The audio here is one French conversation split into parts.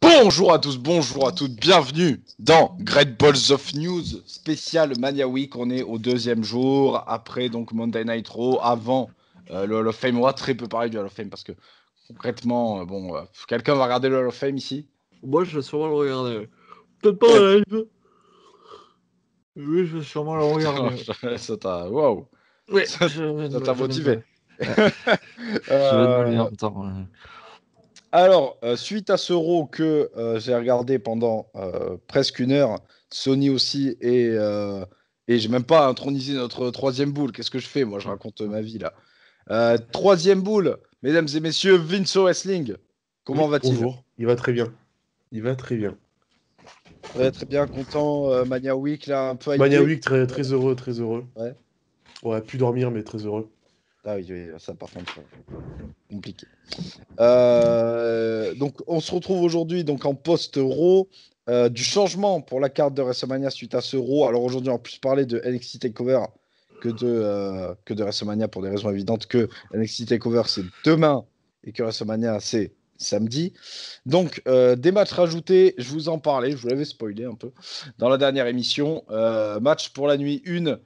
Bonjour à tous, bonjour à toutes, bienvenue dans Great Balls of News spécial Mania Week. On est au deuxième jour, après donc Monday Night Raw, avant le Hall of Fame. On va très peu parler du Hall of Fame parce que concrètement, quelqu'un va regarder le Hall of Fame ici? Moi, je vais sûrement le regarder. Peut-être pas en live. Oui, je vais sûrement le regarder. Ça t'a wow. Oui, Ça t'a motivé. Je vais me lever en même temps. Alors, suite à ce Raw que j'ai regardé pendant presque une heure, Sony aussi, et j'ai même pas intronisé notre troisième boule. Qu'est-ce que je fais? Moi, je raconte ma vie là. Troisième boule, mesdames et messieurs, Vince Wrestling. Comment Oui, va-t-il? bonjour, il va très bien. Il va très bien. Très très bien, content. Mania Week là, un peu hypé. Mania Week, très, très heureux, très heureux. Ouais. On va plus dormir, mais très heureux. Ah oui, oui, ça par contre, compliqué. Donc, on se retrouve aujourd'hui donc en post-Raw. Du changement pour la carte de WrestleMania suite à ce Raw. Alors aujourd'hui, on va plus parler de NXT TakeOver que de WrestleMania pour des raisons évidentes que NXT TakeOver c'est demain et que WrestleMania c'est samedi. Donc des matchs rajoutés, je vous en parlais, je vous l'avais spoilé un peu dans la dernière émission. Match pour la nuit 1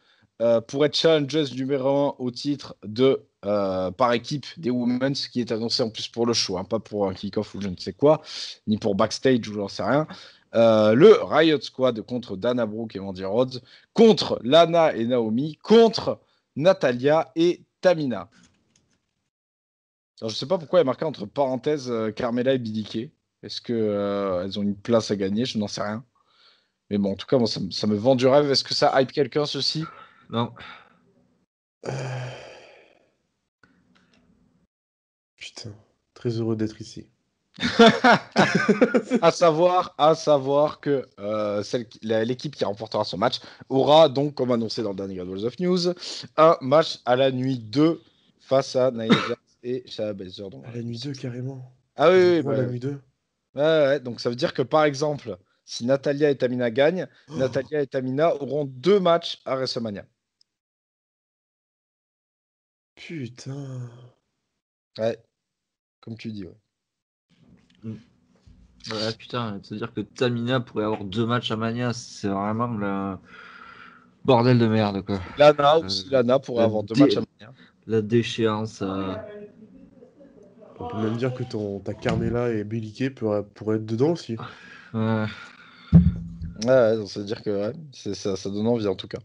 pour être challengers numéro 1 au titre de par équipe des Women's qui est annoncé en plus pour le show, hein, pas pour un kick-off ou je ne sais quoi, ni pour backstage ou j'en sais rien. Le Riot Squad contre Dana Brooke et Mandy Rhodes, contre Lana et Naomi, contre Natalia et Tamina. Alors, je ne sais pas pourquoi il y a marqué entre parenthèses Carmella et Billie Kay. Est-ce qu'elles ont une place à gagner? Je n'en sais rien. Mais bon, en tout cas, moi, ça me vend du rêve. Est-ce que ça hype quelqu'un, ceci? Non. Putain, très heureux d'être ici. à savoir que l'équipe qui remportera ce match aura donc, comme annoncé dans le dernier Great Balls of News, un match à la nuit 2 face à Nia Jax et Shayna Baszler. À la nuit 2, carrément. Ah oui, oui, Pour bah, la nuit 2. ouais, donc ça veut dire que par exemple, si Natalia et Tamina gagnent, Natalia et Tamina auront 2 matchs à WrestleMania. Putain. Ouais, comme tu dis, ouais. Ouais, putain, c'est-à-dire que Tamina pourrait avoir 2 matchs à Mania, c'est vraiment le bordel de merde, quoi. Lana aussi, Lana pourrait avoir 2 matchs à Mania. La déchéance. On peut même dire que ta Carmella et Billie Kay pourraient être dedans aussi. Ouais, donc ça veut dire que ouais, ça donne envie en tout cas.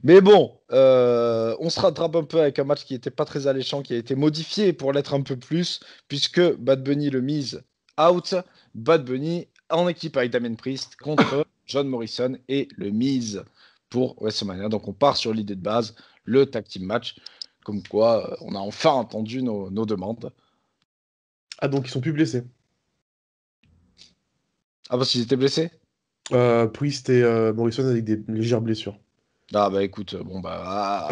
Mais bon, on se rattrape un peu avec un match qui n'était pas très alléchant, qui a été modifié pour l'être un peu plus, puisque Bad Bunny le mise out. Bad Bunny en équipe avec Damien Priest contre John Morrison et le Miz pour WrestleMania. Donc on part sur l'idée de base, le tag team match, comme quoi on a enfin entendu nos demandes. Ah, donc ils sont plus blessés. Ah, parce qu'ils étaient blessés? Priest et Morrison avec des légères blessures. Ah bah écoute, bon bah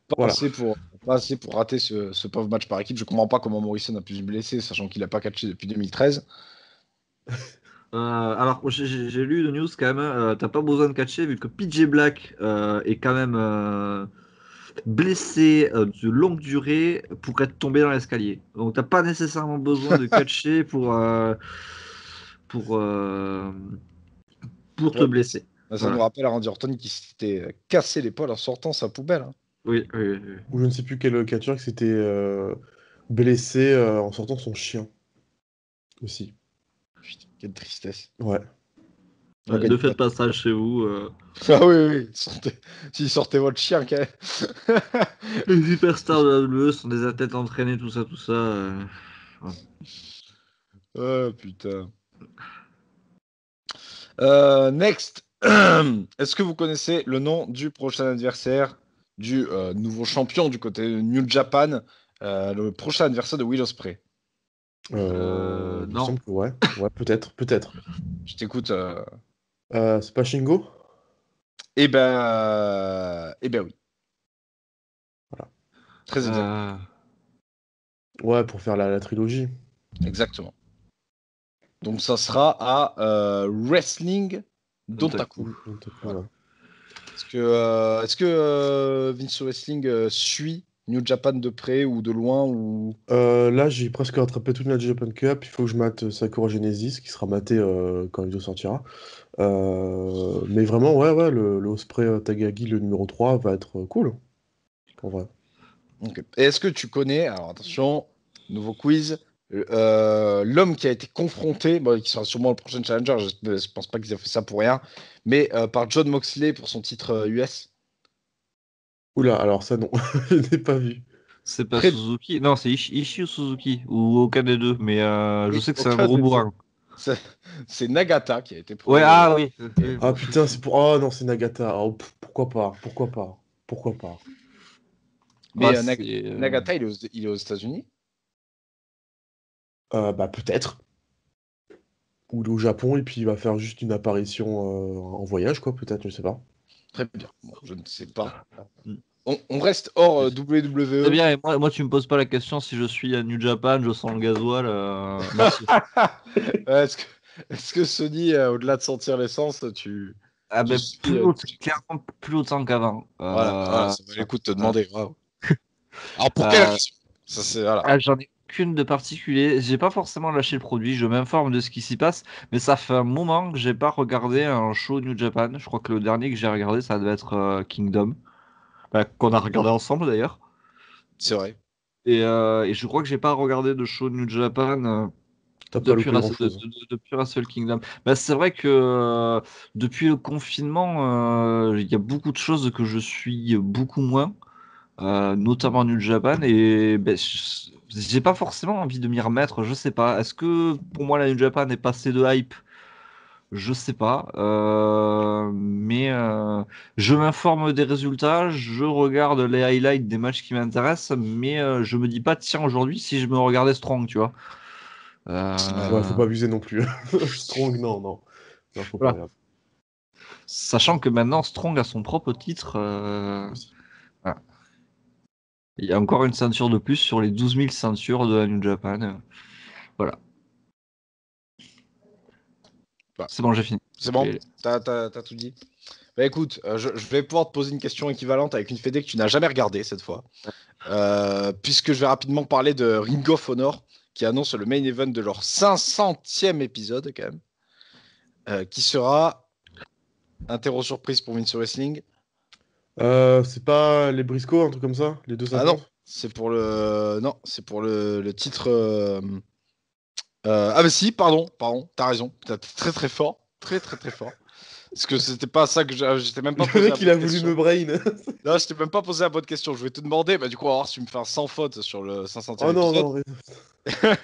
pas Voilà. assez pour rater ce pauvre match par équipe. Je comprends pas comment Morrison a pu se blesser, sachant qu'il a pas catché depuis 2013. Alors, j'ai lu de news quand même, t'as pas besoin de catcher vu que PJ Black est quand même blessé de longue durée pour être tombé dans l'escalier. Donc, t'as pas nécessairement besoin de catcher pour, euh, pour te Ouais, blesser. ça Voilà. nous rappelle Randy Orton qui s'était cassé l'épaule en sortant sa poubelle, hein. Oui, oui, oui. Ou je ne sais plus quel catcheur qui s'était blessé en sortant son chien. Aussi. Putain, quelle tristesse. Ouais. On Ne gagne pas. faites pas ça chez vous. Ah oui, oui, si sortez votre chien, quand même. Les superstars de la WWE sont des athlètes entraînés, tout ça, tout ça. Ouais. Oh putain. Next. Est-ce que vous connaissez le nom du prochain adversaire du nouveau champion du côté de New Japan, le prochain adversaire de Will Ospreay? Il me Non. semble que ouais. Ouais, peut-être. Je t'écoute. C'est pas Shingo? Eh ben oui. Voilà. Très exact. Ouais, pour faire la trilogie. Exactement. Donc ça sera à Wrestling Dontaku. Dontaku, Voilà. ouais. Est-ce que Vince Wrestling suit New Japan de près ou de loin ou... Là, j'ai presque rattrapé toute la Japan Cup. Il faut que je mate Sakura Genesis, qui sera maté quand la vidéo sortira. Mais vraiment, ouais, le Osprey Tagagi, le numéro 3, va être cool. En vrai. Ok. Et est-ce que tu connais, alors attention, nouveau quiz, l'homme qui a été confronté, bon, qui sera sûrement le prochain challenger, je pense pas qu'ils aient fait ça pour rien, mais par John Moxley pour son titre US. Oula, alors ça, non. Je n'ai pas vu. C'est pas Très Suzuki. Non, c'est Ishii ou Suzuki. Ou aucun des deux. Mais je oui, sais que c'est un aucun gros des deux. bourrin. C'est c'est Nagata qui a été Ouais, prouvé. ah oui. Et- Ah putain, c'est pour. Oh non, c'est Nagata. Oh, pourquoi pas? Pourquoi pas? Pourquoi pas? Mais Ouais, c'est. Nagata, il est aux États-Unis. Bah peut-être. Ou il est au Japon et puis il va faire juste une apparition en voyage, quoi, peut-être, je sais pas. Très bien. Bon, je ne sais pas. Mm. On reste hors C'est WWE. bien, et moi, tu me poses pas la question si je suis à New Japan, je sens le gasoil. Merci. Est-ce que, est-ce que Sony, au-delà de sentir l'essence, Ah tu ben, suis, clairement plus autant qu'avant. voilà, ça valait le coup de te demander. Bravo. Alors pour quelle Euh, raison? Ça c'est voilà. J'en ai qu'une de particulier. J'ai pas forcément lâché le produit, je m'informe de ce qui s'y passe, mais ça fait un moment que j'ai pas regardé un show New Japan. Je crois que le dernier que j'ai regardé, ça devait être Kingdom, qu'on a regardé ensemble d'ailleurs. C'est vrai. Et je crois que j'ai pas regardé de show New Japan T'as pas loupé grand-chose. depuis Wrestle Kingdom. Bah, c'est vrai que depuis le confinement, il y a beaucoup de choses que je suis beaucoup moins. Notamment New Japan et ben, j'ai pas forcément envie de m'y remettre, je sais pas. Est-ce que pour moi la New Japan est passée de hype? Je sais pas. Mais je m'informe des résultats, je regarde les highlights des matchs qui m'intéressent, mais je me dis pas tiens aujourd'hui si je me regardais Strong, tu vois. Ouais. Ouais, faut Euh, pas abuser non plus. Strong, non, non. Non, faut pas voilà. regarder. Sachant que maintenant Strong a son propre titre. Voilà. Il y a encore une ceinture de plus sur les 12 000 ceintures de la New Japan. Voilà. Bah, C'est bon, j'ai fini. c'est Tu peux y bon. aller. T'as tout dit. Bah écoute, je vais pouvoir te poser une question équivalente avec une fédé que tu n'as jamais regardée cette fois. Puisque je vais rapidement parler de Ring of Honor qui annonce le main event de leur 500e épisode quand même. Qui sera interro surprise pour Vince Wrestling. C'est pas les Briscoe, un truc comme ça? Les Ah non, 250? c'est pour le non, c'est pour le titre. Ah mais si, pardon, t'as raison. T'es très très fort, très fort. Parce que c'était pas ça que j'étais même pas Le posé la mec, il bonne a voulu question. me brain. Non, je t'ai même pas posé la bonne question. Je vais te demander, bah du coup, on va voir si tu me fais un sans faute sur le 500e Oh non, épisode. non.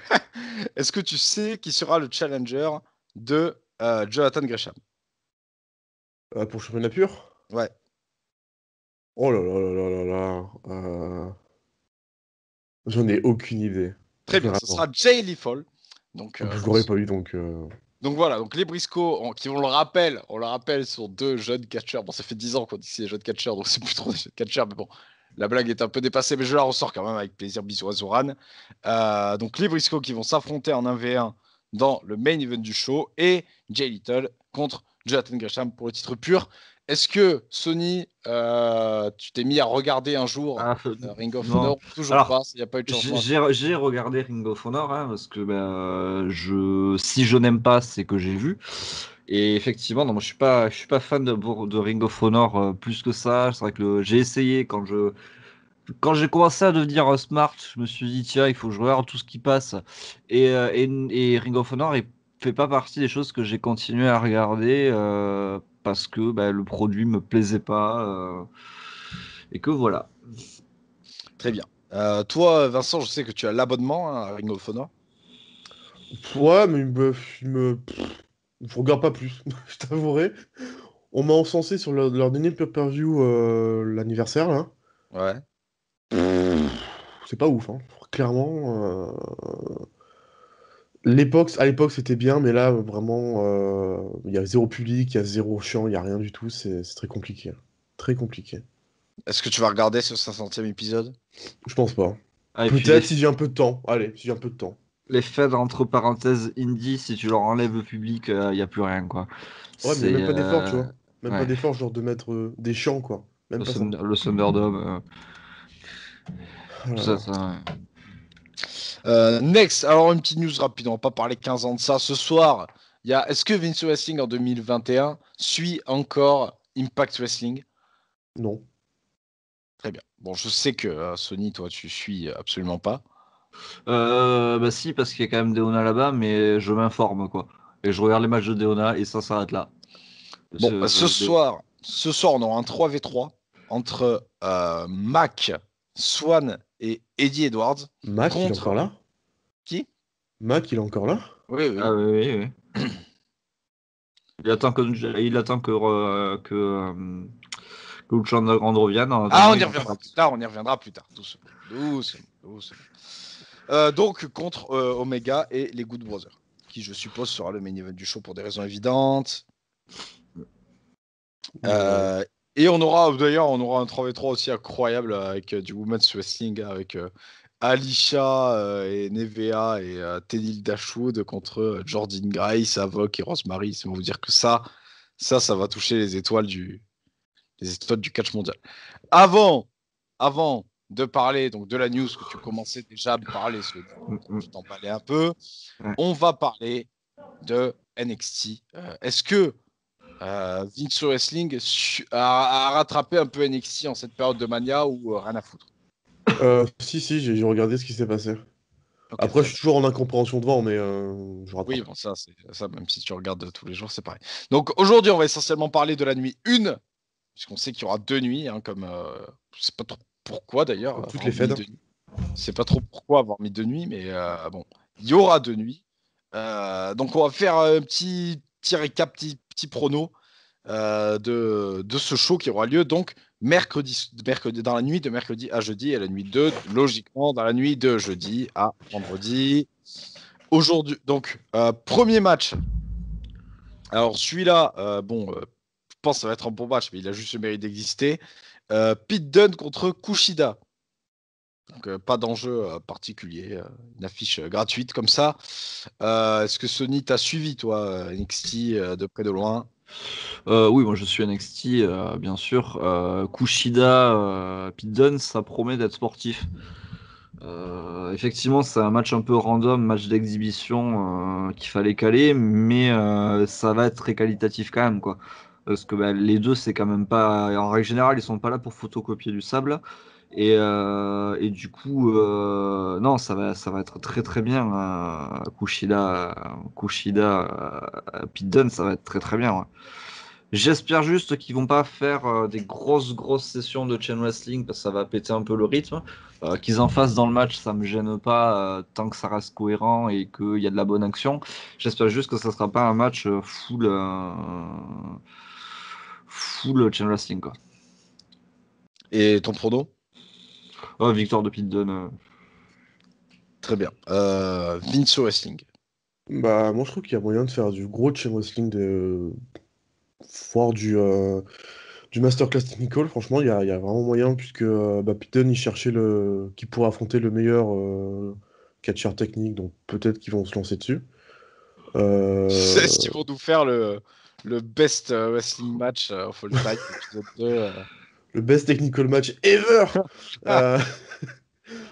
Est-ce que tu sais qui sera le challenger de Jonathan Gresham? Pour championnat pur? Ouais, Oh là là là là là là. J'en ai aucune idée. très bien. Ce Vraiment. sera Jay Lethal. Donc, Je l'aurais pas eu donc. donc voilà, donc les Briscoe, qui on le rappelle, sont deux jeunes catcheurs. Bon, ça fait 10 ans qu'on dit que c'est des jeunes catcheurs, donc c'est plus trop des jeunes catcheurs, mais bon, la blague est un peu dépassée, mais je la ressors quand même avec plaisir. Bisous à Zoran. Donc les Briscoe qui vont s'affronter en 1v1 dans le main event du show et Jay Little contre Jonathan Gresham pour le titre pur. Est-ce que Sony, tu t'es mis à regarder un jour Ah, Ring of non. Honor? Toujours Alors, pas, il n'y a pas eu de changement à ce niveau. j'ai regardé Ring of Honor hein, parce que si je n'aime pas, c'est que j'ai vu. Et effectivement, non, moi, je suis pas fan de Ring of Honor plus que ça. C'est vrai que j'ai essayé quand j'ai commencé à devenir smart, je me suis dit tiens, il faut que je regarde tout ce qui passe. Et Ring of Honor, il fait pas partie des choses que j'ai continué à regarder parce que bah, le produit me plaisait pas et que voilà. Très bien. Toi, Vincent, je sais que tu as l'abonnement hein, à Ring of Honor. Ouais, mais je regarde pas plus, je t'avouerai. On m'a encensé sur leur dernier pay-per-view l'anniversaire là. Ouais. C'est pas ouf, hein. Clairement. À l'époque c'était bien, mais là vraiment, il y a zéro public, il y a zéro chant, il y a rien du tout. C'est très compliqué, très compliqué. Est-ce que tu vas regarder ce 500e épisode? Je pense pas. Ah, et puis Peut-être si j'ai un peu de temps. Allez, si j'ai un peu de temps. les feds entre parenthèses indie, si tu leur enlèves le public, il n'y a plus rien quoi. Ouais, mais il y a C'est même pas d'effort, tu vois. Même pas ouais, d'effort, genre de mettre des chants, quoi. Même pas ça. Le Thunderdome. Ça, ouais. Next, alors une petite news rapide, on va pas parler 15 ans de ça. Ce soir, est-ce que Vince Wrestling en 2021 suit encore Impact Wrestling? Non. Très bien. Bon, je sais que Sony, toi, tu suis absolument pas. Bah si, parce qu'il y a quand même Deonna là-bas, mais je m'informe, quoi. Et je regarde les matchs de Deonna et ça s'arrête là. Bon, ce soir, on aura un 3v3 entre Mac, Swan et Eddie Edwards Mac, il est contre encore là? qui? Mac, il est encore là? Oui, oui. Ah oui. Il attend que Lucha Underground revienne. Ah, on y reviendra plus tard, doucement. Donc, contre Omega et les Good Brothers, qui, je suppose, sera le main event du show pour des raisons évidentes. Et on aura un 3v3 aussi incroyable avec du Women's Wrestling, avec Alicia et Nevea et Teddy Dashwood contre Jordan Grace, Avoc et Rosemary. C'est pour vous dire que ça va toucher les étoiles du catch mondial. Avant de parler donc de la news que tu commençais déjà à me parler, je t'en parlais un peu, on va parler de NXT. Est-ce que Vince Wrestling a rattrapé un peu NXT en cette période de mania ou rien à foutre? Si, j'ai regardé ce qui s'est passé. Okay, Après, je suis toujours en incompréhension devant, mais je rattrape. Oui, bon, ça, même si tu regardes tous les jours, c'est pareil. Donc aujourd'hui, on va essentiellement parler de la nuit 1, puisqu'on sait qu'il y aura 2 nuits, hein, comme je sais pas trop pourquoi d'ailleurs. Comme toutes les fêtes. Je sais pas trop pourquoi avoir mis 2 nuits, mais bon, il y aura 2 nuits. Donc on va faire un petit récap, petit prono de ce show qui aura lieu donc mercredi, dans la nuit de mercredi à jeudi, et la nuit 2, logiquement, dans la nuit de jeudi à vendredi. Aujourd'hui, donc, premier match. Alors, celui-là, je pense que ça va être un bon match, mais il a juste le mérite d'exister. Pete Dunne contre Kushida. Donc, pas d'enjeu particulier. Une affiche gratuite comme ça. Est-ce que Sony t'a suivi, toi, NXT, de près de loin? Oui, moi je suis NXT, bien sûr. Kushida, Pete Dunne, ça promet d'être sportif. Effectivement, c'est un match un peu random, match d'exhibition qu'il fallait caler, mais ça va être très qualitatif quand même, quoi. Parce que les deux, c'est quand même pas. En règle générale, ils sont pas là pour photocopier du sable. Et du coup, non, ça va être très très bien. Kushida, Pete Dunne, ça va être très très bien. Ouais. J'espère juste qu'ils vont pas faire des grosses sessions de chain wrestling parce que ça va péter un peu le rythme. Qu'ils en fassent dans le match, ça me gêne pas tant que ça reste cohérent et qu'il y a de la bonne action. J'espère juste que ça sera pas un match full chain wrestling, quoi. Et ton prono? Oh, victoire de Pete Dunne. Très bien. Vince Wrestling. Bah, moi, je trouve qu'il y a moyen de faire du gros chain wrestling, voire du masterclass technical. Franchement, il y a vraiment moyen, puisque Pete Dunne, il cherchait qui pourrait affronter le meilleur catcheur technique, donc peut-être qu'ils vont se lancer dessus. C'est ce qu'ils vont nous faire le best wrestling match of all time, épisode 2. Le best technical match ever! Euh,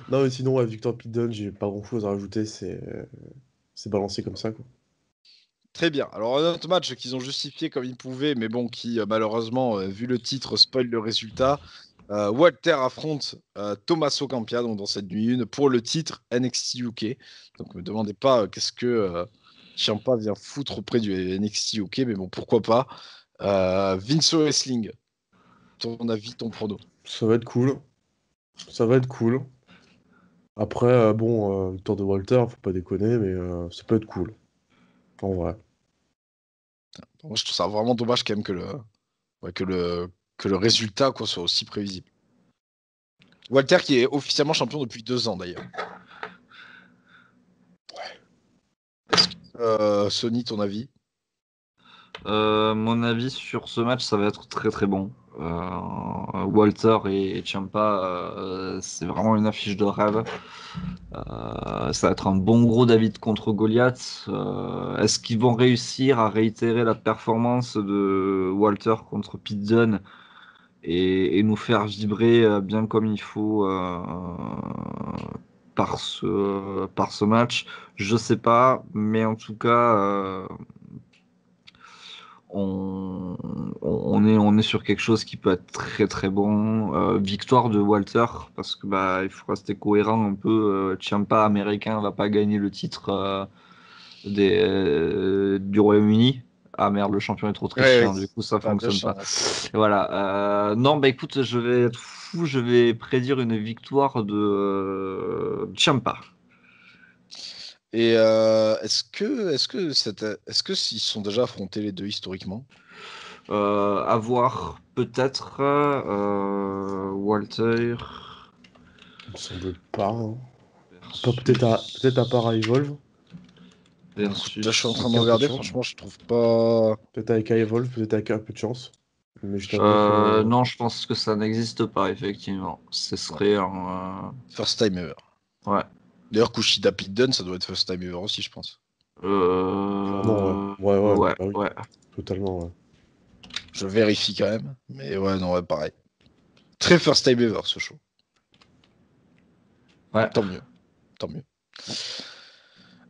Non, mais sinon, Victor Pete Dunne, j'ai pas grand-chose à rajouter, c'est balancé comme ça, quoi. Très bien. Alors, un autre match qu'ils ont justifié comme ils pouvaient, mais bon, qui malheureusement, vu le titre, spoil le résultat. Walter affronte Tommaso Ciampa donc dans cette nuit 1 pour le titre NXT UK. Donc, me demandez pas qu'est-ce que Ciampa vient foutre auprès du NXT UK, mais bon, pourquoi pas. Vince Wrestling, ton avis, ton prono? Ça va être cool. Ça va être cool. Après, victoire de Walter, faut pas déconner, mais ça peut être cool. En vrai. Moi, je trouve ça vraiment dommage quand même que le résultat quoi, soit aussi prévisible. Walter qui est officiellement champion depuis 2 ans d'ailleurs. Sony, ton avis? Mon avis sur ce match, ça va être très très bon. Walter et Ciampa, c'est vraiment une affiche de rêve. Ça va être un bon gros David contre Goliath. Est-ce qu'ils vont réussir à réitérer la performance de Walter contre Pete Dunne, et nous faire vibrer bien comme il faut par ce match. Je sais pas, mais en tout cas, on est sur quelque chose qui peut être très très bon. Victoire de Walter, parce que bah, il faut rester cohérent un peu. Ciampa américain va pas gagner le titre du Royaume-Uni. Ah merde, le champion est trop Ouais, autrichien, oui. du coup ça Pas de fonctionne pas. chance. Voilà. Non, bah écoute, je vais être fou, je vais prédire une victoire de Ciampa. Et est-ce que s'ils sont déjà affrontés les deux historiquement? À voir, peut-être Walter Il me semble pas, hein. Pas versus peut-être à part à Evolve. Écoute, là, je suis en train versus. de Avec un peu de regarder, chance. franchement, je trouve pas. Peut-être avec Evolve, peut-être avec un peu de chance. Mais je t'avoue que. Non, je pense que ça n'existe pas, effectivement. Ce Non. serait un. First time ever. Ouais. D'ailleurs, Kushida Pete Dunne, ça doit être first time ever aussi, je pense. Clairement, ouais. Ouais, Ouais, bah oui. ouais. Totalement, ouais. Je vérifie quand même. Mais ouais, non, ouais, pareil. Très first time ever, ce show. Ouais. Tant mieux. Tant mieux.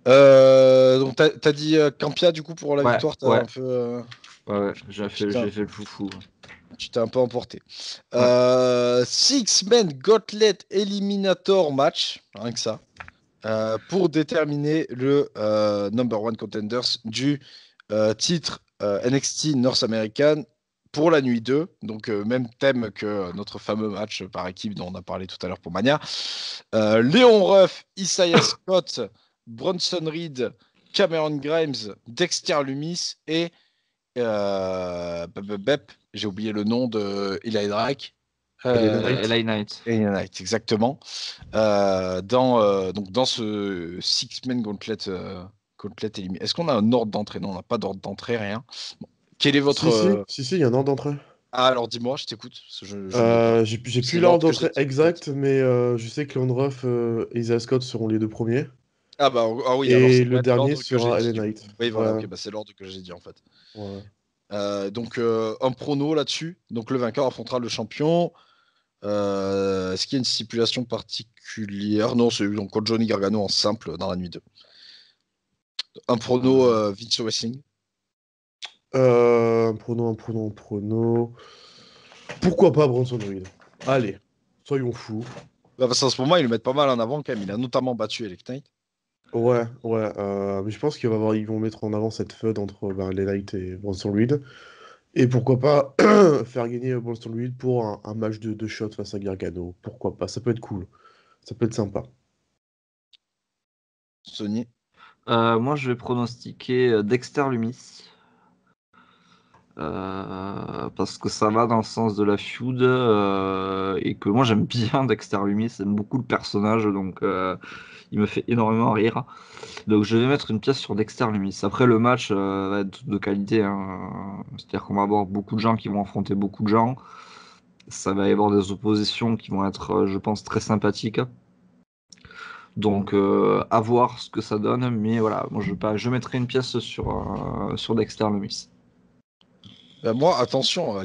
Donc, t'as dit Campia, du coup, pour la Ouais, victoire, t'as ouais. un peu. Ouais, Putain, j'ai fait le foufou. tu t'es un peu emporté. Ouais. Six-man Gauntlet Eliminator match, rien que ça, pour déterminer le number one contenders du titre NXT North American pour la nuit 2. Donc, même thème que notre fameux match par équipe dont on a parlé tout à l'heure pour Mania. Léon Ruff, Isaiah Scott, Bronson Reed, Cameron Grimes, Dexter Lumis et j'ai oublié le nom de Eli Drake. Allez, la Knight. LA Knight. Eli Knight, exactement. Donc dans ce Six-Man Gauntlet éliminé. Est-ce qu'on a un ordre d'entrée? Non, on n'a pas d'ordre d'entrée, rien. Bon. Quel est votre. Si, il y a un ordre d'entrée. Ah, alors dis-moi, je t'écoute. Parce que je ne l'ai pas. J'ai C'est plus l'ordre l'ordre que j'ai d'entrée dit. exact, mais je sais que Leon Ruff et Isaiah Scott seront les deux premiers. Ah, bah ah oui, alors ça Et doit le être dernier l'ordre que j'ai sera dit, LA du coup. Knight. Oui, voilà, Ouais, ok, bah, c'est l'ordre que j'ai dit en fait. ouais. Donc un prono là-dessus. Donc le vainqueur affrontera le champion. Est-ce qu'il y a une stipulation particulière? Non, c'est donc contre Johnny Gargano en simple dans la nuit 2. Un prono Vince Wrestling. Un prono. Pourquoi pas Bronson Reed? Allez, soyons fous. Bah, parce qu'en ce moment, ils le mettent pas mal en avant quand même. Il a notamment battu Elec Knight. Ouais, mais je pense ils vont mettre en avant cette feud entre LA Knight et Bronson Reed. Et pourquoi pas faire gagner Bronson Reed pour un match de shot face à Gargano. Pourquoi pas? Ça peut être cool. Ça peut être sympa. Sony. Moi, je vais pronostiquer Dexter Lumis. Parce que ça va dans le sens de la feud et que moi j'aime bien Dexter Lumis, j'aime beaucoup le personnage donc il me fait énormément rire. Donc je vais mettre une pièce sur Dexter Lumis. Après le match va être de qualité, hein. C'est-à-dire qu'on va avoir beaucoup de gens qui vont affronter beaucoup de gens. Ça va y avoir des oppositions qui vont être, je pense, très sympathiques. Donc à voir ce que ça donne, mais voilà, moi je mettrai une pièce sur Dexter Lumis. Moi, attention,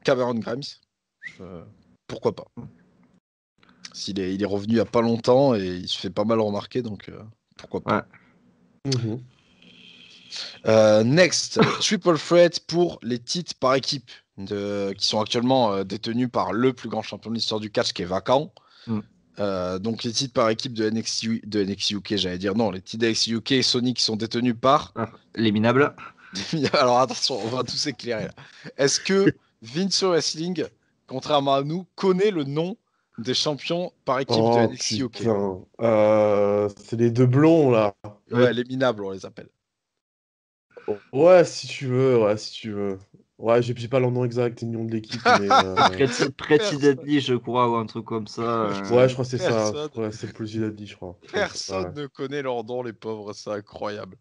Cameron Grimes. Pourquoi pas? Il est revenu il y a pas longtemps et il se fait pas mal remarquer, donc pourquoi pas? Ouais. Mhm. Next, Triple Threat pour les titres par équipe qui sont actuellement détenus par le plus grand champion de l'histoire du catch qui est vacant. Mm. Donc les titres par équipe de NXT UK, j'allais dire non, les titres de NXT UK et Sony qui sont détenus par. Ah, les minables. Alors attention, on va tous éclairer là. Est-ce que Vince Wrestling, contrairement à nous, connaît le nom des champions par équipe de Oh NXT UK? putain. C'est les deux blonds là. Ouais, les minables, on les appelle. Ouais, si tu veux, ouais, si tu veux. Ouais, j'ai pas leur nom exact et le nom de l'équipe, mais Pretty Personne, Deadly, je crois, ou un truc comme ça. ouais, je crois que c'est ça. personne, Ouais, c'est Plus dit, je crois. personne Ouais. ne connaît leur nom, les pauvres, c'est incroyable.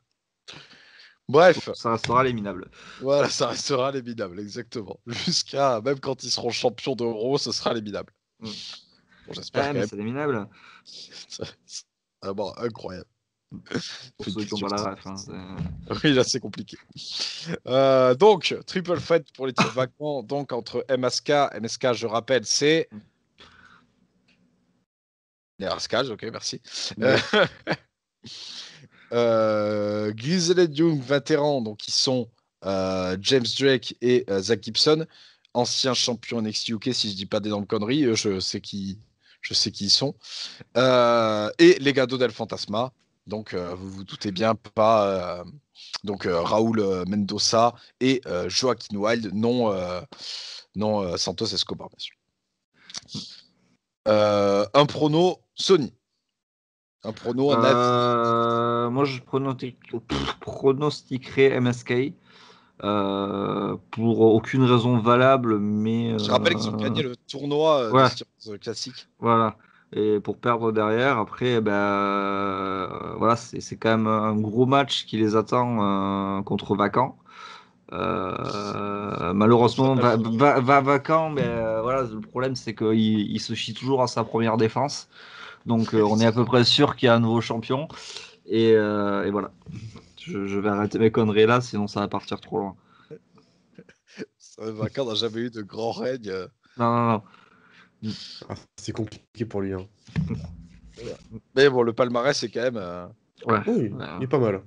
Bref, Ça restera les minables. voilà, ça restera les minables, exactement. Jusqu'à, même quand ils seront champions d'Euro, ce sera les minables. Mm. Bon, j'espère quand Mais même. c'est les minables. C'est vraiment incroyable. Pour ceux qui n'ont pas la ref. Hein, oui, là, c'est compliqué. Donc, triple fight pour les titres vacants, donc entre MSK. MSK, je rappelle, c'est. Les Rascals, ok, merci. Grizzled Young, vétérans, donc ils sont James Drake et Zach Gibson, anciens champions NXT UK, si je dis pas d'énormes conneries, je sais qui ils sont. Et Legado del Fantasma, donc vous vous doutez bien, pas. Donc Raúl Mendoza et Joaquin Wild, non Santos Escobar, bien sûr. Un prono Sony. Un prono, un avis. Moi, je pronostiquerais MSK pour aucune raison valable, mais. Je rappelle qu'ils ont gagné le tournoi Ouais, de Steelers classique. voilà. Et pour perdre derrière, après, voilà, c'est quand même un gros match qui les attend contre Vacan. Malheureusement, Vacan, mais voilà, le problème c'est qu'il se chie toujours à sa première défense. Donc on est à peu près sûr qu'il y a un nouveau champion. Et voilà. Je vais arrêter mes conneries là, sinon ça va partir trop loin. Vacan n'a jamais eu de grand règne. Non. Ah, c'est compliqué pour lui. Hein. Mais bon, le palmarès, c'est quand même. Ouais. Oui, il est pas mal.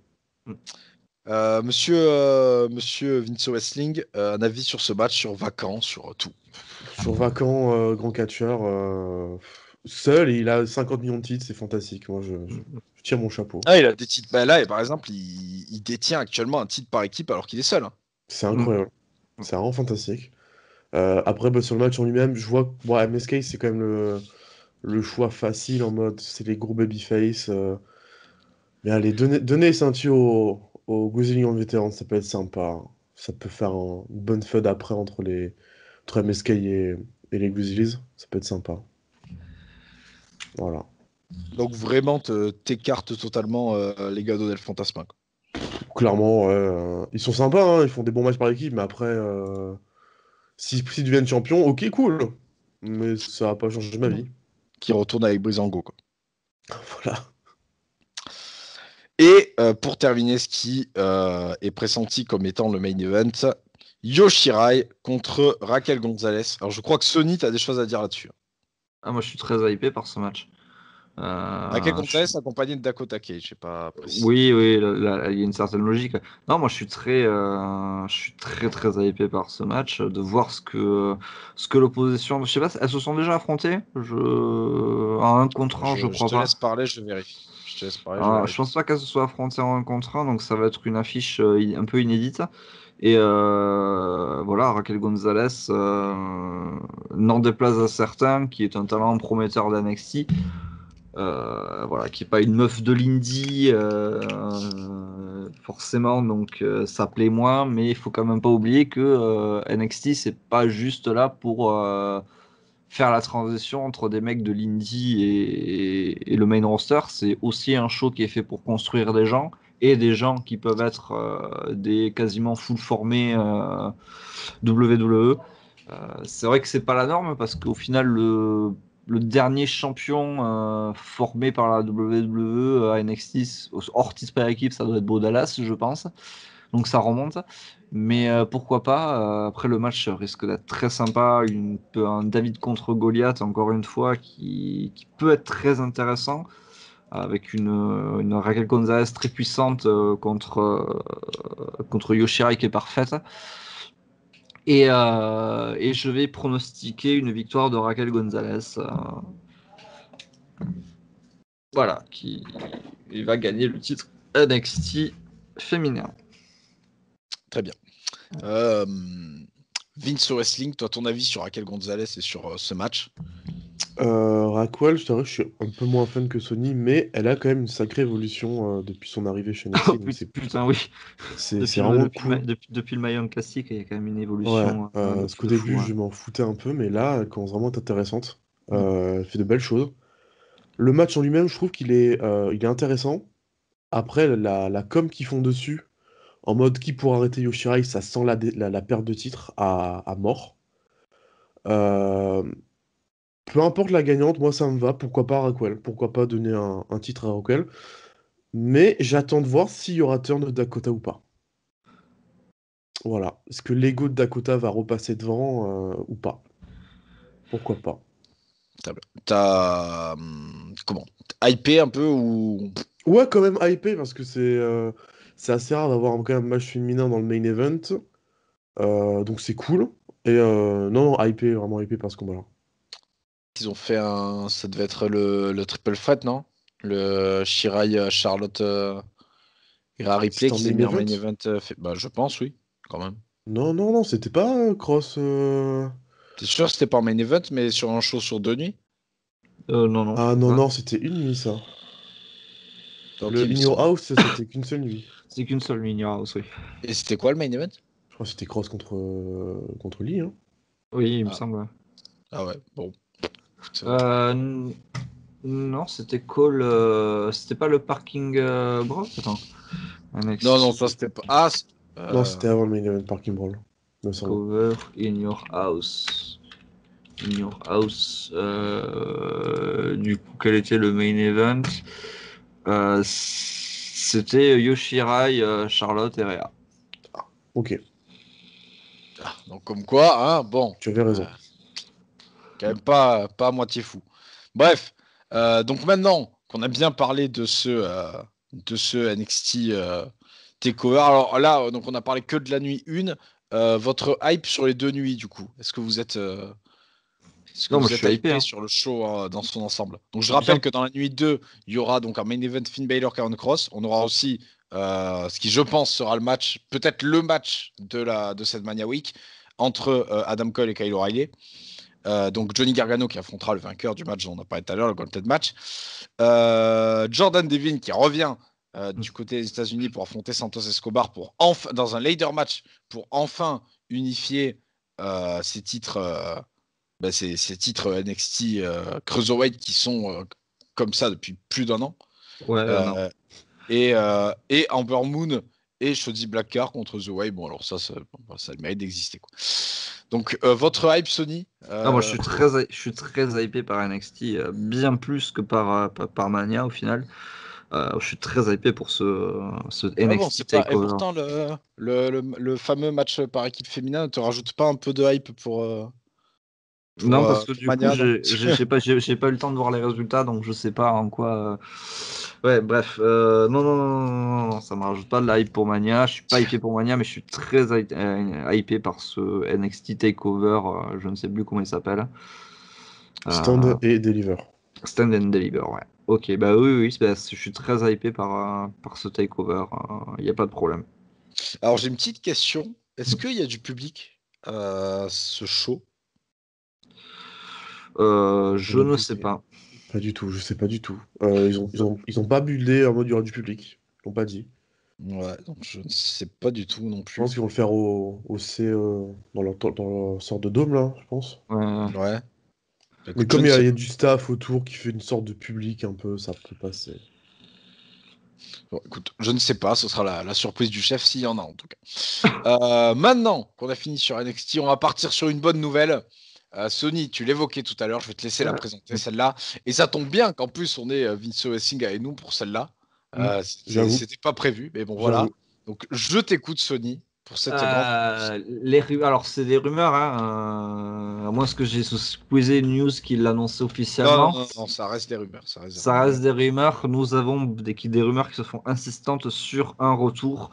Monsieur Vince Wrestling, un avis sur ce match, sur Vacan, sur tout. Sur Vacan, grand catcheur, seul, il a 50 millions de titres, c'est fantastique. Moi, je tire mon chapeau. Ah, il a des titres. Bah, là, et par exemple, il détient actuellement un titre par équipe alors qu'il est seul. Hein. C'est incroyable. C'est vraiment fantastique. Après, sur le match en lui-même, je vois que MSK, c'est quand même le choix facile en mode c'est les gros babyface. Mais allez, donnez ceinture aux Grizzly en vétéran, ça peut être sympa. Ça peut faire une bonne feud après entre MSK et les Grizzlies. Ça peut être sympa. Voilà. Donc vraiment, t'écartes totalement les Legado del Fantasma. Quoi. Clairement, ils sont sympas, hein, ils font des bons matchs par équipe, mais après, s'ils deviennent champions, ok, cool. Mais ça va pas changer ma vie. Qui retourne avec Breezango. Quoi. Voilà. Et pour terminer, ce qui est pressenti comme étant le main event, Yoshirai contre Raquel Gonzalez. Alors je crois que Sony, tu as des choses à dire là-dessus. Ah, moi je suis très hypé par ce match. Raquel Gonzalez accompagné de Dakota Kai, je sais pas précis. Oui, là, il y a une certaine logique. Non, moi je suis très hypé par ce match, de voir ce que l'opposition. Je sais pas, elles se sont déjà affrontées. En 1 contre 1, je crois te pas. laisse parler, je vérifie. Je te laisse parler, Alors, je pense pas qu'elles se soient affrontées en 1 contre 1, donc ça va être une affiche un peu inédite. Et voilà, Raquel Gonzalez n'en déplace à certains, qui est un talent prometteur d'NXT. Voilà, qui est pas une meuf de l'indie forcément, donc ça plaît moins, mais il faut quand même pas oublier que NXT c'est pas juste là pour faire la transition entre des mecs de l'indie et le main roster, c'est aussi un show qui est fait pour construire des gens et des gens qui peuvent être des quasiment full formés WWE. C'est vrai que c'est pas la norme parce qu'au final le dernier champion formé par la WWE à NXT, hors titre par équipe, ça doit être Bo Dallas, je pense. Donc ça remonte. Mais pourquoi pas. Après, le match risque d'être très sympa. Un David contre Goliath, encore une fois, qui peut être très intéressant. Avec une Raquel Gonzalez très puissante contre Yoshirai qui est parfaite. Et je vais pronostiquer une victoire de Raquel Gonzalez. Voilà, qui va gagner le titre NXT féminin. Très bien. Vince Wrestling, toi, ton avis sur Raquel Gonzalez et sur ce match? Raquel, je t'avoue, je suis un peu moins fan que Sony, mais elle a quand même une sacrée évolution depuis son arrivée chez NXT. Putain, oui. C'est vraiment cool. Depuis le Mayon classique, il y a quand même une Ouais, évolution. parce qu'au début, je m'en foutais un peu, mais là, elle commence vraiment à être intéressante. Elle fait de belles choses. Le match en lui-même, je trouve qu'il est intéressant. Après, la com qu'ils font dessus, en mode qui pour arrêter Yoshirai, ça sent la perte de titre à mort. Euh, Peu importe la gagnante, moi ça me va. Pourquoi pas Raquel? Pourquoi pas donner un titre à Raquel? Mais j'attends de voir s'il y aura turn de Dakota ou pas. Voilà. Est-ce que l'ego de Dakota va repasser devant ou pas? Pourquoi pas? T'as comment? Hypé un peu ou Ouais, quand même hypé parce que c'est assez rare d'avoir quand même un match féminin dans le main event. Donc c'est cool. Et non, non, hypé, vraiment hypé par ce combat-là. ils ont fait un. Ça devait être le triple threat, non? Le Shirai Charlotte Rhea Ripley C'était en qu'ils aient main mis en event? main event. Bah, je pense, oui, quand même. Non, non, non, c'était pas Cross. T'es sûr que c'était pas en main event, mais sur un show sur 2 nuits? Non, non, je Ah crois non, pas. non, c'était une nuit ça. Ok, Le il me In Your semble. House, c'était qu'une seule nuit. C'est qu'une seule ligne House, oui. Et c'était quoi le main event? Je crois que c'était Cross contre Lee. Hein. Oui, il me Ah, semble. Ouais. ah ouais, bon. Écoute, Euh, non, c'était Call. C'était pas le parking brawl. Attends. Non, non, NXT ça c'était pas. Ah, Non, c'était avant le main event Parking Brawl, me semble. cover in your house. In your house. Du coup, quel était le main event? C'était Yoshirai, Charlotte et Rhea. Ok, donc comme quoi, hein, bon, tu avais raison. quand même pas à moitié fou. Bref, donc maintenant qu'on a bien parlé de ce NXT Takeover, alors là, donc on a parlé que de la nuit 1. Votre hype sur les 2 nuits, du coup, est-ce que Non, moi vous je êtes suis hypé. hypé Hein. sur le show dans son ensemble? Donc je Bien. rappelle que dans la nuit 2, il y aura donc un main event Finn Balor Karen Cross. On aura aussi ce qui, je pense, sera le match, peut-être le match de cette Mania Week entre Adam Cole et Kyle O'Reilly. Donc Johnny Gargano qui affrontera le vainqueur du match dont on a parlé tout à l'heure, le Gauntlet Match. Jordan Devine qui revient du côté des États-Unis pour affronter Santos Escobar dans un ladder match pour enfin unifier ses titres, ces titres NXT Cruiserweight qui sont comme ça depuis plus d'1 an. Ouais, non. Et Amber Moon et Shotzi Blackheart contre The Way. Bon, alors ça a le mérite d'exister, quoi. Donc, votre hype, Sony Ah, moi je suis très hypé par NXT, bien plus que par Mania au final. Je suis très hypé pour ce Ah bon, NXT c'est pas. Et Takeover. pourtant, le fameux match par équipe féminin ne te rajoute pas un peu de hype Non, parce que pour du coup, Mania, non? j'ai pas eu le temps de voir les résultats, donc je sais pas en quoi. Ouais, bref, non, non, non, non, non, non, ça me rajoute pas de la hype pour Mania. Je suis pas hypé pour Mania, mais je suis très hypé par ce NXT Takeover. Je ne sais plus comment il s'appelle. Stand et Deliver. Stand and Deliver, ouais. Ok, bah oui, oui, je suis très hypé par ce Takeover. Il n'y a pas de problème. Alors, j'ai une petite question. Est-ce qu'il y a du public à ce show? Je ne sais pas. Pas du tout, je sais pas du tout. Ils ont pas buildé en mode il y aura du public. Ils l'ont pas dit. Ouais, donc je ne sais pas du tout non Je pense plus. qu'ils vont le faire au C dans leur sorte de dôme là, je pense. Ouais. Bah, Mais écoute, je comme ne il y, sais il y a pas. du staff autour qui fait une sorte de public un peu, ça peut passer. Bon, écoute, je ne sais pas. Ce sera la surprise du chef s'il y en a en tout cas. Maintenant qu'on a fini sur NXT, on va partir sur une bonne nouvelle. Sony, tu l'évoquais tout à l'heure, je vais te laisser la présenter celle-là. Et ça tombe bien qu'en plus on ait Vince Wessing avec nous pour celle-là. J'avoue, C'était pas prévu, mais bon voilà. j'avoue. Donc je t'écoute Sony pour cette grande. Alors, c'est des rumeurs, hein, à moins que j'ai squeezé une news qui l'annonçait Non, non, officiellement. non, non, ça reste des rumeurs. Ça reste des Ça rumeurs. reste des rumeurs. Nous avons des rumeurs qui se font insistantes sur un retour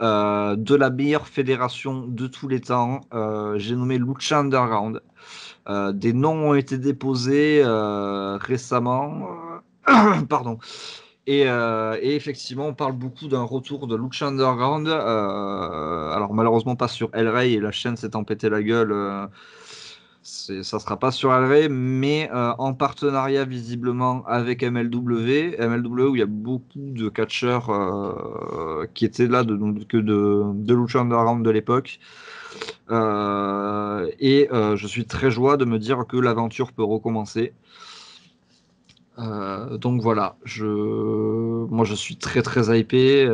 de la meilleure fédération de tous les temps. J'ai nommé Lucha Underground. Des noms ont été déposés récemment. Pardon. Et effectivement, on parle beaucoup d'un retour de Lucha Underground. Alors malheureusement pas sur El Rey et la chaîne s'est pété la gueule. Ça sera pas sur El Rey, mais en partenariat visiblement avec MLW. MLW où il y a beaucoup de catcheurs qui étaient là de Lucha Underground de l'époque. Je suis très joie de me dire que l'aventure peut recommencer. Donc voilà, moi je suis très très hypé.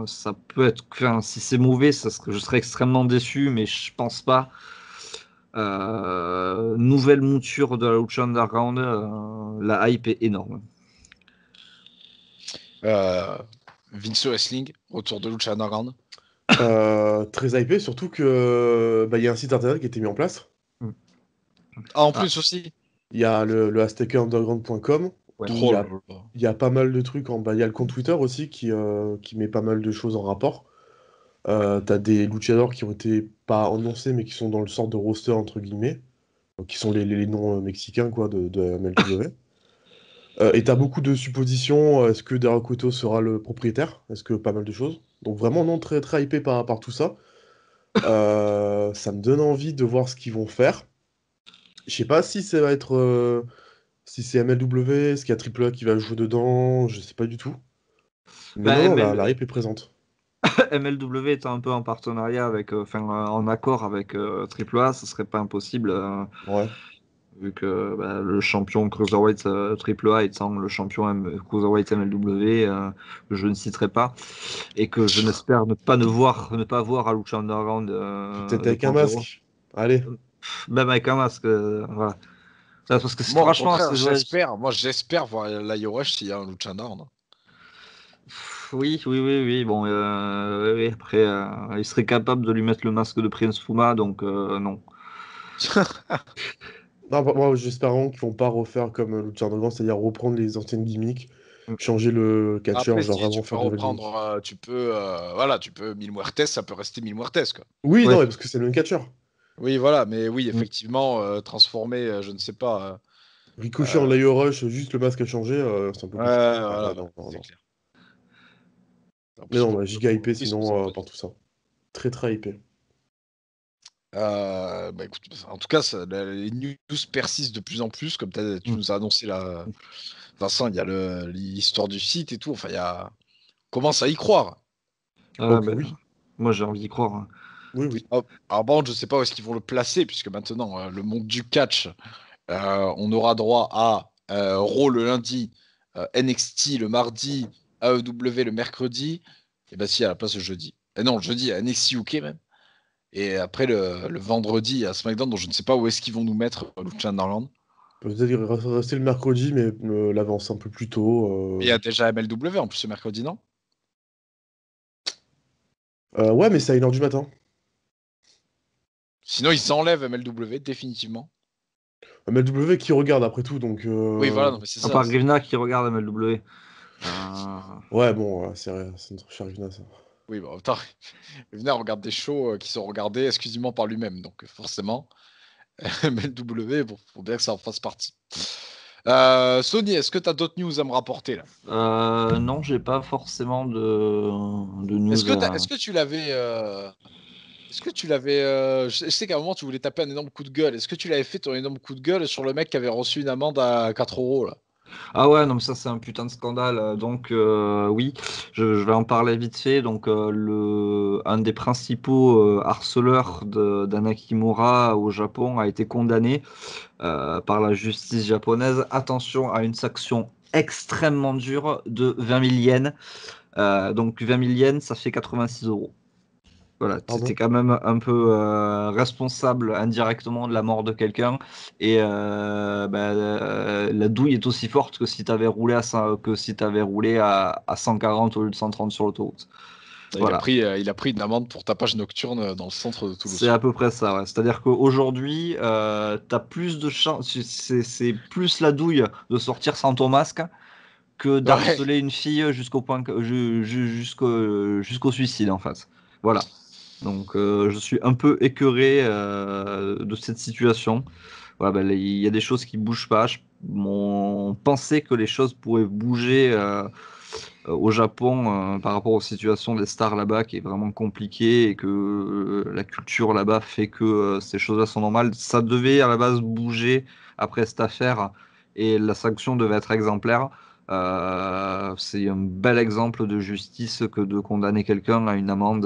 Ça peut être, enfin, si c'est mauvais, je serais extrêmement déçu, mais je pense pas. Nouvelle mouture de la Lucha Underground, la hype est énorme. Vince Wrestling, retour de Lucha Underground. Très hypé, surtout que y a un site internet qui a été mis en place. Ah, en plus aussi. Il y a le aztecaunderground.com Ouais. où Oh là là. il y a pas mal de trucs. Il y a le compte Twitter aussi qui met pas mal de choses en rapport. T'as des luchadors qui ont été pas annoncés mais qui sont dans le sort de roster entre guillemets, donc qui sont les noms mexicains quoi de MLW. Et t'as beaucoup de suppositions. Est-ce que Derakuto sera le propriétaire? Est-ce que pas mal de choses? Donc vraiment non très très hypé par tout ça. Ça me donne envie de voir ce qu'ils vont faire. Je sais pas si ça va être si c'est MLW, est-ce qu'il y a AAA qui va jouer dedans, je sais pas du tout. Mais Bah, non, la hype est présente. MLW est un peu en partenariat avec, en accord avec AAA, ce serait pas impossible, Ouais. vu que le champion Cruiserweight AAA étant le champion Cruiserweight MLW, je ne citerai pas, et que je n'espère ne pas voir à Lucha Underground Peut-être avec un 2.0. masque. Allez. Même avec un masque, voilà. Parce que Moi, au franchement, contraire, j'espère voir l'Iorush s'il y a un Lucha Underground. oui. Bon, oui, après, il serait capable de lui mettre le masque de Prince Fuma, donc non. Non, moi j'espère vraiment qu'ils vont pas refaire comme Lucha Underground, c'est-à-dire reprendre les anciennes gimmicks, changer le catcheur, Après, genre si tu vraiment peux faire de nouvelles gimmicks. reprendre, voilà, tu peux Mil Muertes, ça peut rester Mil Muertes, quoi. Oui, non, Ouais. mais parce que c'est le même catcheur. Oui, voilà, mais oui, Mm. effectivement, transformer, je ne sais pas. Ricochet en Lio Rush, juste le masque a changé, c'est un peu compliqué. Ah, Voilà, ouais, non, non, c'est non. clair. En Mais plus, non, pour, giga hypé pour plus, besoin sinon de- par tout ça. Très très hypé. Bah, écoute, en tout cas, les news persistent de plus en plus, comme tu Mm. nous as annoncé là, Vincent, il y a l'histoire du site et tout, enfin, on commence à y croire. Oh que Ben, oui, moi, j'ai envie d'y croire, hein. oui, oui. Alors, bon, je sais pas où est-ce qu'ils vont le placer, puisque maintenant, le monde du catch, on aura droit à Raw le lundi, NXT le mardi, AEW le mercredi, et bah si, à la place le jeudi. Et non, le jeudi à NXT UK même. Et après le vendredi à SmackDown, donc je ne sais pas où est-ce qu'ils vont nous mettre Lucha Underground. Peut-être rester le mercredi, mais l'avance un peu plus tôt. Mais il y a déjà MLW en plus ce mercredi, non? Ouais, mais c'est à 1h du matin. Sinon, ils enlèvent MLW définitivement. MLW qui regarde après tout, donc... Oui, voilà, non, mais c'est À ça. part Grivna qui regarde MLW. Euh, Ouais, bon, c'est notre cher Yuna, ça. Oui, bon, attends, venir regarder des shows qui sont regardés exclusivement par lui-même, donc forcément, MLW, bon, faut bien que ça en fasse partie. Sony, est-ce que tu as d'autres news à me rapporter là? non, j'ai pas forcément de Est-ce news que, à... est-ce que tu l'avais. Je sais qu'à un moment tu voulais taper un énorme coup de gueule. Est-ce que tu l'avais fait ton énorme coup de gueule sur le mec qui avait reçu une amende à 4 € là? Ah ouais, non, mais ça c'est un putain de scandale. Donc oui, je vais en parler vite fait. Donc un des principaux harceleurs d'Anna Kimura au Japon a été condamné par la justice japonaise. Attention à une sanction extrêmement dure de 20 000 yens. Donc 20 000 yens, ça fait 86 €. Voilà, Pardon? c'était quand même un peu responsable indirectement de la mort de quelqu'un. Et la douille est aussi forte que si tu avais roulé à 140 au lieu de 130 sur l'autoroute. Voilà. Il a pris une amende pour tapage nocturne dans le centre de C'est Toulouse. à peu près ça, ouais. C'est-à-dire qu'aujourd'hui, tu as plus de chance, c'est plus la douille de sortir sans ton masque que Ouais. d'harceler une fille jusqu'au suicide en face. Voilà. Donc je suis un peu écœuré de cette situation. Voilà, il y a des choses qui bougent pas. On pensait que les choses pourraient bouger au Japon par rapport aux situations des stars là-bas, qui est vraiment compliqué, et que la culture là-bas fait que ces choses-là sont normales. Ça devait à la base bouger après cette affaire, et la sanction devait être exemplaire. C'est un bel exemple de justice que de condamner quelqu'un à une amende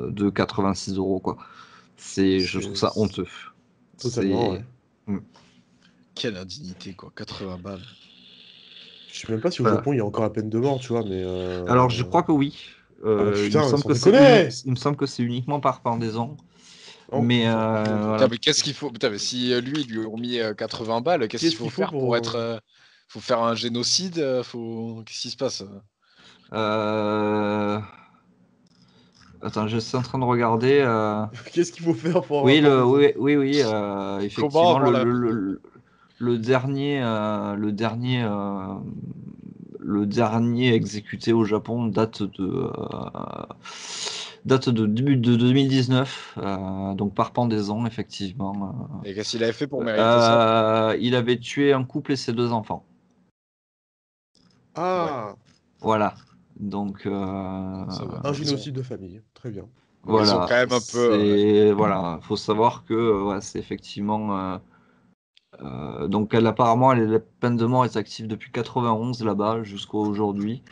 de 86 €, quoi. Je trouve ça C'est- honteux. Totalement, ouais. C'est Mm. Quelle indignité, quoi. 80 balles. Je sais même pas si au Voilà. Japon il y a encore la peine de mort, tu vois, mais... Alors je crois que oui. Ah Il me putain, semble sans que déconner! il me semble que c'est uniquement par pendaison. Oh, Mais mon Dieu. Putain, voilà. mais qu'est-ce qu'il faut? Putain, mais si lui, ils lui ont mis 80 balles, qu'est-ce qu'il Qu'est-ce faut qu'il faut faire pour pour... être. Faut faire un génocide? Qu'est-ce qui se passe? Attends, je suis en train de regarder. Qu'est-ce qu'il faut faire pour Oui, avoir des infos? oui, Comment effectivement, avoir la vidéo le dernier, le dernier exécuté au Japon date de début de 2019, donc par pendaison, effectivement. Et qu'est-ce qu'il avait fait pour mériter ça? Il avait tué un couple et ses 2 enfants. Ah, Voilà. Donc, Ça va. un génocide de famille. Très bien. Bon, ils ont voilà. quand même un peu. Voilà. Faut savoir que ouais, c'est effectivement. Donc, apparemment, la peine de mort est active depuis 91 là-bas jusqu'à aujourd'hui,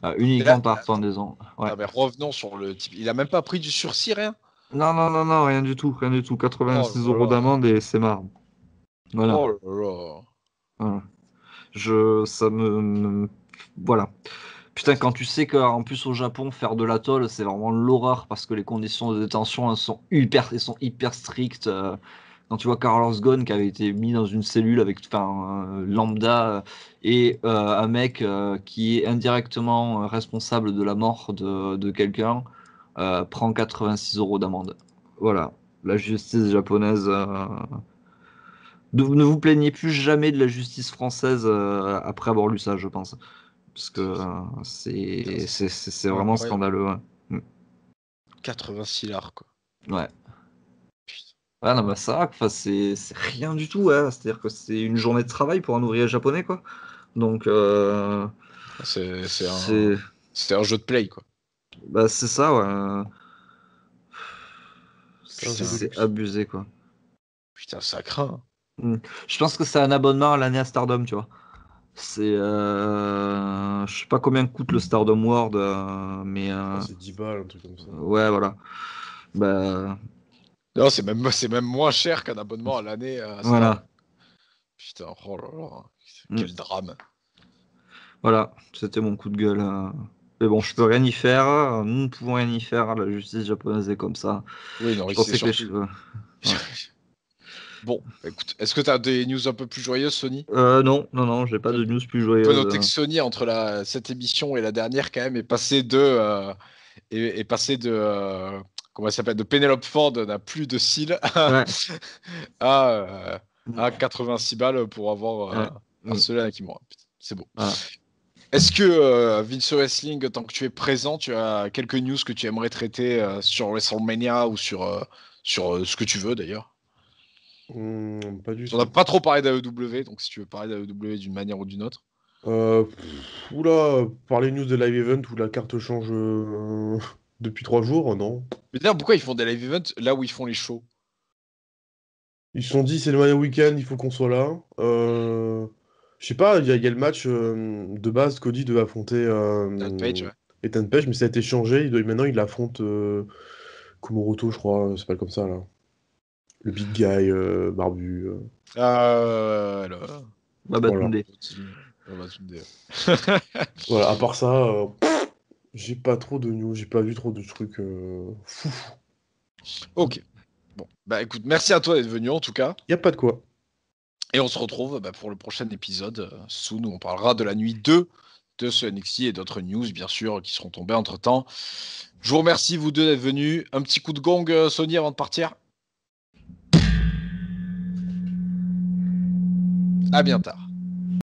Mais là, uniquement par pendaison. Ouais. non, mais revenons sur le type. Il a même pas pris du sursis, rien? Non, non, non, non, rien du tout, rien du tout. 86 Oh là euros là. d'amende et c'est marre. Voilà. Oh là là. Voilà. Ça voilà. Putain, quand tu sais qu'en plus au Japon, faire de l'atoll, c'est vraiment l'horreur parce que les conditions de détention elles sont hyper strictes. Quand tu vois Carlos Ghosn qui avait été mis dans une cellule avec lambda et un mec qui est indirectement responsable de la mort de quelqu'un prend 86 euros d'amende. Voilà, la justice japonaise. Ne vous plaignez plus jamais de la justice française après avoir lu ça, je pense. Parce que Putain, c'est vraiment incroyable. scandaleux. Ouais. 86 lards, quoi. Ouais. Putain. Ouais, non, bah ça, enfin, c'est rien du tout. Ouais. C'est-à-dire que c'est une journée de travail pour un ouvrier japonais, quoi. Donc, C'est c'est un jeu de play, quoi. bah, c'est ça, ouais. C'est un jeu de Putain, C'est luxe. abusé, quoi. putain, ça craint. Mm. Je pense que c'est un abonnement à l'année à Stardom, tu vois. C'est, je sais pas combien coûte le Stardom World, mais Je crois que c'est 10 balles, un truc comme ça. ouais, voilà. Bah, Non, c'est même moins cher qu'un abonnement à l'année à Stardom. voilà. Putain, oh là là. Mm. Quel drame. Voilà, c'était mon coup de gueule. Mais bon, je peux rien y faire. Nous ne pouvons rien y faire. La justice japonaise est comme ça. Oui, non, Je c'est pensais que les surtout. cheveux. Ouais. Bon, écoute, est-ce que tu as des news un peu plus joyeuses, Sony? Non, non, non, j'ai pas On de news plus peut joyeuse. noter que Sony, entre cette émission et la dernière, quand même, est passé comment elle s'appelle, de Penelope Ford n'a plus de cils Ouais. à, euh, à 86 balles pour avoir Ouais. Mm. harcelé un Kimura. Putain, c'est beau. Voilà. Est-ce que Vince Wrestling, tant que tu es présent, tu as quelques news que tu aimerais traiter sur WrestleMania ou sur ce que tu veux d'ailleurs? Pas du On n'a tout. pas trop parlé d'AEW, donc si tu veux parler d'AEW d'une manière ou d'une autre. Oula, parler news de live event où la carte change depuis 3 jours, non. Mais d'ailleurs, pourquoi ils font des live events là où ils font les shows? Ils se sont dit, c'est le Mania Weekend, il faut qu'on soit là. Je sais pas, il y a le match de base, Cody devait affronter Dan Page, ouais. Ethan Page, mais ça a été changé. Maintenant, il affronte Kumamoto, je crois, c'est pas comme ça, là. Le big guy, barbu. Là. Voilà. Babatunde. Babatunde. Voilà, à part ça, j'ai pas trop de news, j'ai pas vu trop de trucs fou. Ok. Bon, bah écoute, merci à toi d'être venu en tout cas. Y a pas de quoi. Et on se retrouve pour le prochain épisode. Soon, où on parlera de la nuit 2 de ce NXT et d'autres news, bien sûr, qui seront tombées entre temps. Je vous remercie, vous deux, d'être venus. Un petit coup de gong, Sony, avant de partir. À bientôt.